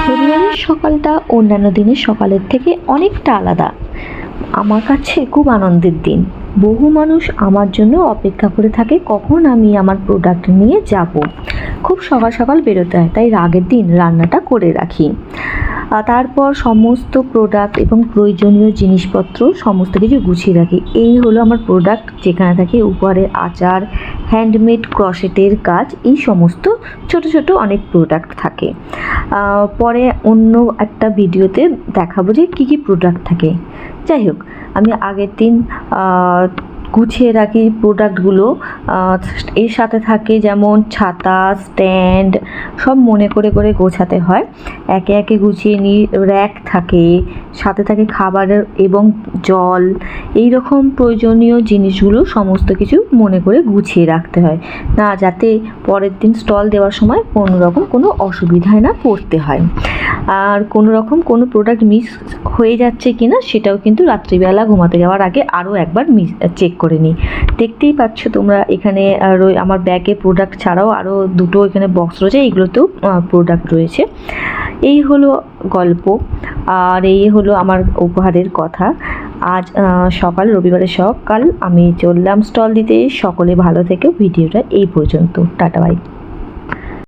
রবিবারের সকালটা অন্যান্য দিনের সকালের থেকে অনেকটা আলাদা। আমার কাছে খুব আনন্দের দিন। বহু মানুষ আমার জন্য অপেক্ষা করে থাকে কখন আমি আমার প্রোডাক্ট নিয়ে যাব। খুব সকাল সকাল বেরোতে হয়, তাই আগের দিন রান্নাটা করে রাখি। তারপর সমস্ত প্রোডাক্ট এবং প্রয়োজনীয় জিনিসপত্র সমস্ত কিছু গুছিয়ে রাখি। এই হলো আমার প্রোডাক্ট, যেখানে থাকে উপহারের আচার, হ্যান্ডমেড ক্রশেটের কাজ, এই সমস্ত ছোট ছোট অনেক প্রোডাক্ট থাকে। পরে অন্য একটা ভিডিওতে দেখাবো যে কী কী প্রোডাক্ট থাকে। যাই হোক, আমি আগের দিন গুছিয়ে রাখি প্রোডাক্টগুলো। এর সাথে থাকে যেমন ছাতা, স্ট্যান্ড, সব মনে করে করে গোছাতে হয়। একে একে গুছিয়ে নিই। র্যাক থাকে, সাথে থাকে খাবারের এবং জল, এই রকম প্রয়োজনীয় জিনিসগুলো সমস্ত কিছু মনে করে গুছিয়ে রাখতে হয়, না যাতে পরের দিন স্টল দেওয়ার সময় কোনো রকম কোনো অসুবিধায় না পড়তে হয়। আর কোনো রকম কোনো প্রোডাক্ট মিস হয়ে যাচ্ছে কি না সেটাও কিন্তু রাত্রিবেলা ঘুমাতে যাওয়ার আগে আরও একবার চেক করে নিই। দেখতেই পাচ্ছ তোমরা এখানে আমার ব্যাগে প্রোডাক্ট ছাড়াও আরও দুটো এখানে বক্স রয়েছে, এইগুলোতেও প্রোডাক্ট রয়েছে। এই হলো গল্প, আর এই হলো আমার উপহারের কথা। আজ রবিবারের সকাল আমি চললাম স্টল দিতে। সকলে ভালো থেকো। ভিডিওটা এই পর্যন্ত। Tata, by.